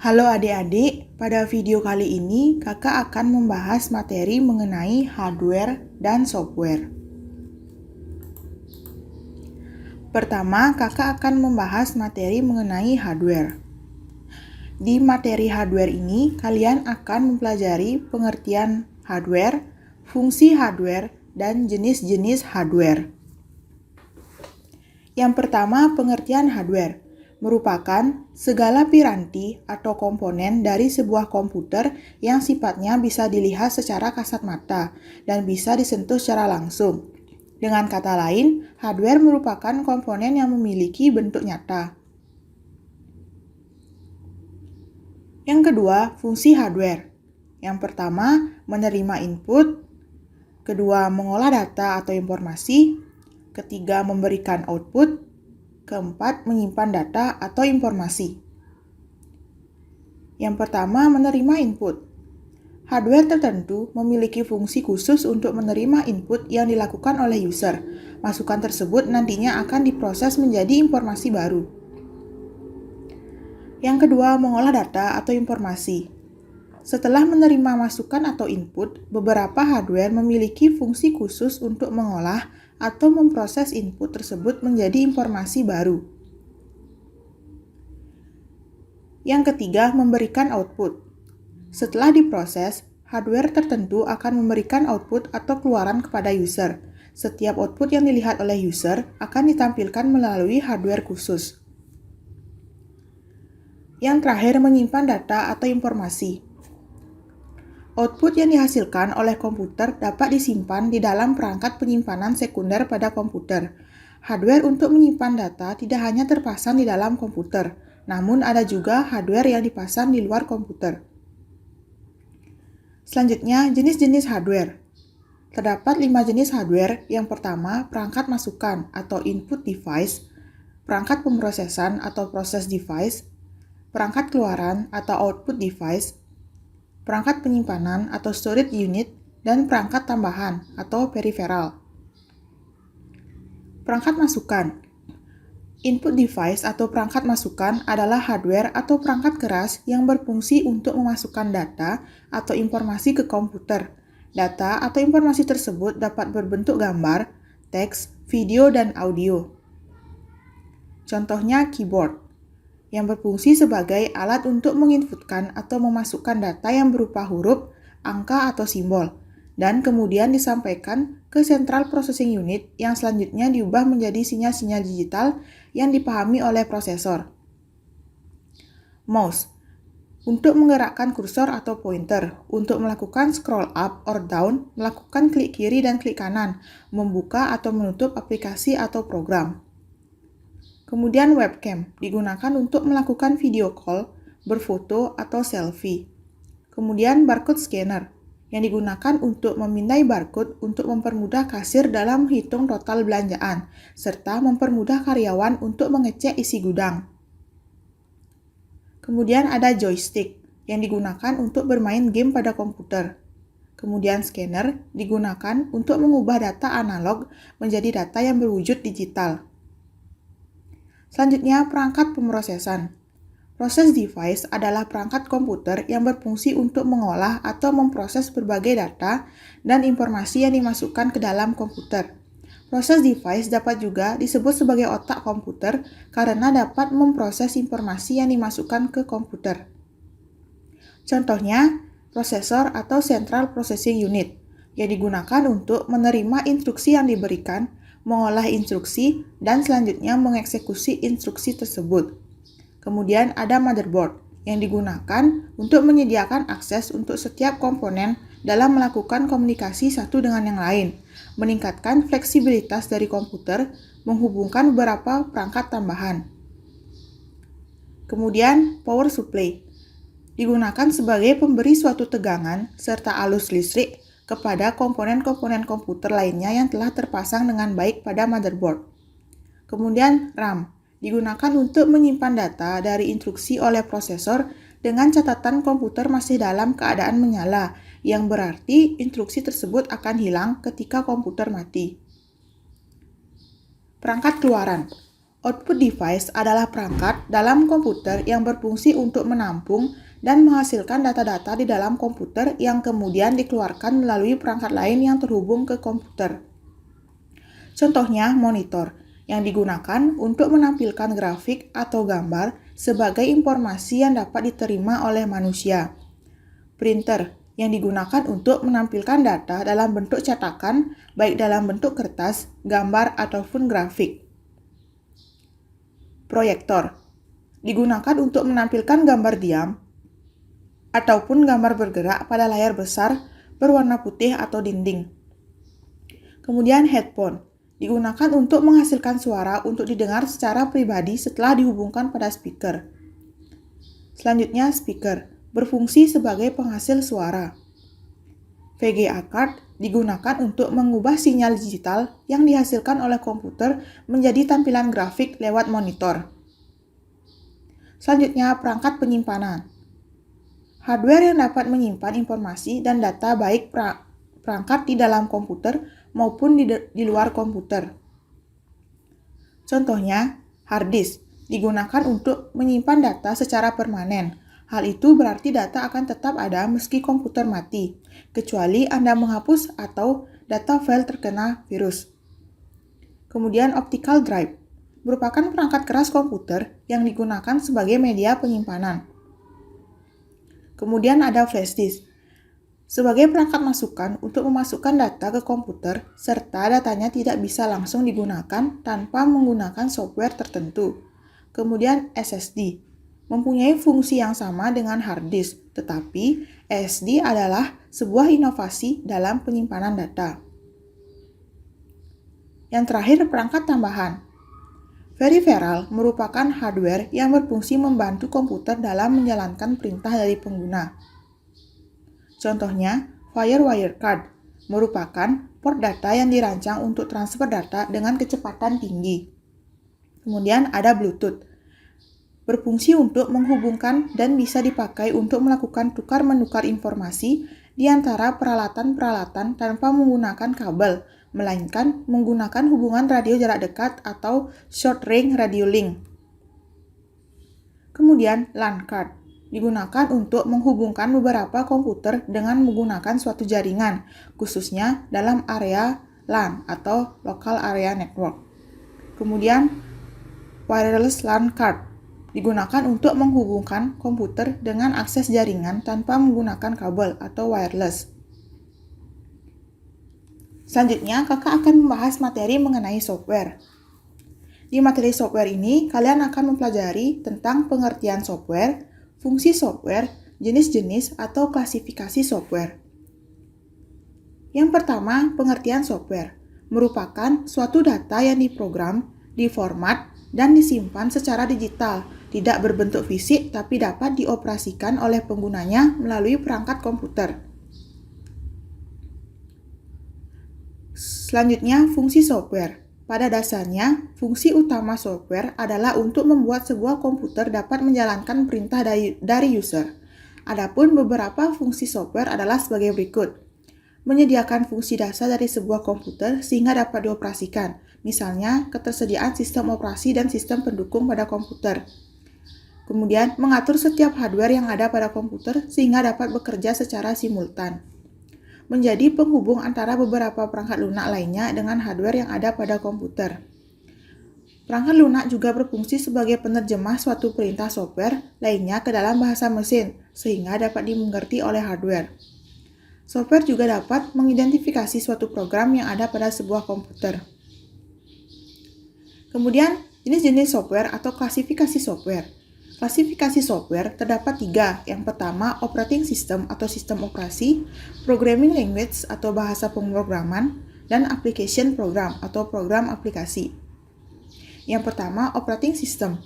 Halo adik-adik, pada video kali ini kakak akan membahas materi mengenai hardware dan software. Pertama, kakak akan membahas materi mengenai hardware. Di materi hardware ini, kalian akan mempelajari pengertian hardware, fungsi hardware, dan jenis-jenis hardware. Yang pertama, pengertian hardware merupakan segala piranti atau komponen dari sebuah komputer yang sifatnya bisa dilihat secara kasat mata dan bisa disentuh secara langsung. Dengan kata lain, hardware merupakan komponen yang memiliki bentuk nyata. Yang kedua, fungsi hardware. Yang pertama, menerima input. Kedua, mengolah data atau informasi. Ketiga, memberikan output. Keempat, menyimpan data atau informasi. Yang pertama, menerima input. Hardware tertentu memiliki fungsi khusus untuk menerima input yang dilakukan oleh user. Masukan tersebut nantinya akan diproses menjadi informasi baru. Yang kedua, mengolah data atau informasi. Setelah menerima masukan atau input, beberapa hardware memiliki fungsi khusus untuk mengolah atau memproses input tersebut menjadi informasi baru. Yang ketiga, memberikan output. Setelah diproses, hardware tertentu akan memberikan output atau keluaran kepada user. Setiap output yang dilihat oleh user akan ditampilkan melalui hardware khusus. Yang terakhir, menyimpan data atau informasi. Output yang dihasilkan oleh komputer dapat disimpan di dalam perangkat penyimpanan sekunder pada komputer. Hardware untuk menyimpan data tidak hanya terpasang di dalam komputer, namun ada juga hardware yang dipasang di luar komputer. Selanjutnya, jenis-jenis hardware. Terdapat 5 jenis hardware. Yang pertama, perangkat masukan atau input device, perangkat pemrosesan atau process device, perangkat keluaran atau output device, perangkat penyimpanan atau storage unit, dan perangkat tambahan atau peripheral. Perangkat masukan. Input device atau perangkat masukan adalah hardware atau perangkat keras yang berfungsi untuk memasukkan data atau informasi ke komputer. Data atau informasi tersebut dapat berbentuk gambar, teks, video, dan audio. Contohnya keyboard, yang berfungsi sebagai alat untuk menginputkan atau memasukkan data yang berupa huruf, angka, atau simbol, dan kemudian disampaikan ke Central Processing Unit yang selanjutnya diubah menjadi sinyal-sinyal digital yang dipahami oleh prosesor. Mouse, untuk menggerakkan kursor atau pointer, untuk melakukan scroll up or down, melakukan klik kiri dan klik kanan, membuka atau menutup aplikasi atau program. Kemudian webcam, digunakan untuk melakukan video call, berfoto, atau selfie. Kemudian barcode scanner, yang digunakan untuk memindai barcode untuk mempermudah kasir dalam menghitung total belanjaan, serta mempermudah karyawan untuk mengecek isi gudang. Kemudian ada joystick, yang digunakan untuk bermain game pada komputer. Kemudian scanner, digunakan untuk mengubah data analog menjadi data yang berwujud digital. Selanjutnya, perangkat pemrosesan. Process device adalah perangkat komputer yang berfungsi untuk mengolah atau memproses berbagai data dan informasi yang dimasukkan ke dalam komputer. Process device dapat juga disebut sebagai otak komputer karena dapat memproses informasi yang dimasukkan ke komputer. Contohnya, prosesor atau Central Processing Unit, yang digunakan untuk menerima instruksi yang diberikan, mengolah instruksi, dan selanjutnya mengeksekusi instruksi tersebut. Kemudian ada motherboard, yang digunakan untuk menyediakan akses untuk setiap komponen dalam melakukan komunikasi satu dengan yang lain, meningkatkan fleksibilitas dari komputer, menghubungkan beberapa perangkat tambahan. Kemudian power supply, digunakan sebagai pemberi suatu tegangan serta arus listrik kepada komponen-komponen komputer lainnya yang telah terpasang dengan baik pada motherboard. Kemudian RAM, digunakan untuk menyimpan data dari instruksi oleh prosesor dengan catatan komputer masih dalam keadaan menyala, yang berarti instruksi tersebut akan hilang ketika komputer mati. Perangkat keluaran. Output device adalah perangkat dalam komputer yang berfungsi untuk menampung dan menghasilkan data-data di dalam komputer yang kemudian dikeluarkan melalui perangkat lain yang terhubung ke komputer. Contohnya monitor, yang digunakan untuk menampilkan grafik atau gambar sebagai informasi yang dapat diterima oleh manusia. Printer, yang digunakan untuk menampilkan data dalam bentuk cetakan, baik dalam bentuk kertas, gambar, ataupun grafik. Proyektor, digunakan untuk menampilkan gambar diam ataupun gambar bergerak pada layar besar berwarna putih atau dinding. Kemudian headphone, digunakan untuk menghasilkan suara untuk didengar secara pribadi setelah dihubungkan pada speaker. Selanjutnya speaker, berfungsi sebagai penghasil suara. VGA card digunakan untuk mengubah sinyal digital yang dihasilkan oleh komputer menjadi tampilan grafik lewat monitor. Selanjutnya, perangkat penyimpanan. Hardware yang dapat menyimpan informasi dan data baik perangkat di dalam komputer maupun di luar komputer. Contohnya, hard disk digunakan untuk menyimpan data secara permanen. Hal itu berarti data akan tetap ada meski komputer mati, kecuali Anda menghapus atau data file terkena virus. Kemudian optical drive merupakan perangkat keras komputer yang digunakan sebagai media penyimpanan. Kemudian ada flash disk, sebagai perangkat masukan untuk memasukkan data ke komputer serta datanya tidak bisa langsung digunakan tanpa menggunakan software tertentu. Kemudian SSD, mempunyai fungsi yang sama dengan hard disk, tetapi SSD adalah sebuah inovasi dalam penyimpanan data. Yang terakhir, perangkat tambahan. Peripheral merupakan hardware yang berfungsi membantu komputer dalam menjalankan perintah dari pengguna. Contohnya, Firewire card merupakan port data yang dirancang untuk transfer data dengan kecepatan tinggi. Kemudian ada Bluetooth, berfungsi untuk menghubungkan dan bisa dipakai untuk melakukan tukar-menukar informasi di antara peralatan-peralatan tanpa menggunakan kabel, melainkan menggunakan hubungan radio jarak dekat atau short range radio link. Kemudian LAN card digunakan untuk menghubungkan beberapa komputer dengan menggunakan suatu jaringan, khususnya dalam area LAN atau Local Area Network. Kemudian wireless LAN card digunakan untuk menghubungkan komputer dengan akses jaringan tanpa menggunakan kabel atau wireless. Selanjutnya, kakak akan membahas materi mengenai software. Di materi software ini, kalian akan mempelajari tentang pengertian software, fungsi software, jenis-jenis atau klasifikasi software. Yang pertama, pengertian software merupakan suatu data yang diprogram, diformat, dan disimpan secara digital, tidak berbentuk fisik tapi dapat dioperasikan oleh penggunanya melalui perangkat komputer. Selanjutnya, fungsi software. Pada dasarnya, fungsi utama software adalah untuk membuat sebuah komputer dapat menjalankan perintah dari user. Adapun beberapa fungsi software adalah sebagai berikut. Menyediakan fungsi dasar dari sebuah komputer sehingga dapat dioperasikan, misalnya ketersediaan sistem operasi dan sistem pendukung pada komputer. Kemudian, mengatur setiap hardware yang ada pada komputer sehingga dapat bekerja secara simultan. Menjadi penghubung antara beberapa perangkat lunak lainnya dengan hardware yang ada pada komputer. Perangkat lunak juga berfungsi sebagai penerjemah suatu perintah software lainnya ke dalam bahasa mesin, sehingga dapat dimengerti oleh hardware. Software juga dapat mengidentifikasi suatu program yang ada pada sebuah komputer. Kemudian, jenis-jenis software atau klasifikasi software. Klasifikasi software terdapat 3. Yang pertama, operating system atau sistem operasi, programming language atau bahasa pemrograman, dan application program atau program aplikasi. Yang pertama, operating system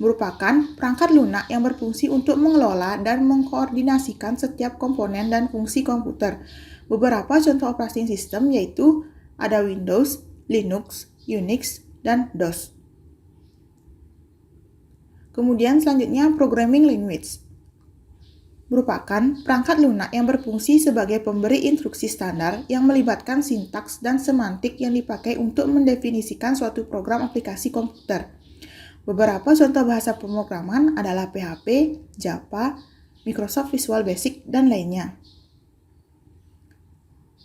merupakan perangkat lunak yang berfungsi untuk mengelola dan mengkoordinasikan setiap komponen dan fungsi komputer. Beberapa contoh operating system yaitu ada Windows, Linux, Unix, dan DOS. Kemudian selanjutnya programming language merupakan perangkat lunak yang berfungsi sebagai pemberi instruksi standar yang melibatkan sintaks dan semantik yang dipakai untuk mendefinisikan suatu program aplikasi komputer. Beberapa contoh bahasa pemrograman adalah PHP, Java, Microsoft Visual Basic, dan lainnya.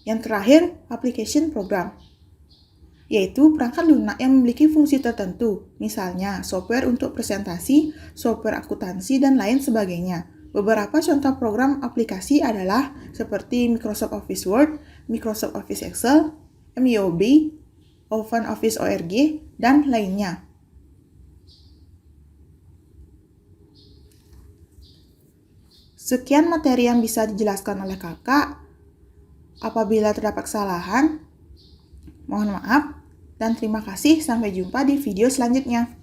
Yang terakhir, application program, yaitu perangkat lunak yang memiliki fungsi tertentu, misalnya software untuk presentasi, software akuntansi, dan lain sebagainya. Beberapa contoh program aplikasi adalah seperti Microsoft Office Word, Microsoft Office Excel, MYOB, OpenOffice ORG, dan lainnya. Sekian materi yang bisa dijelaskan oleh kakak. Apabila terdapat kesalahan, mohon maaf dan terima kasih. Sampai jumpa di video selanjutnya.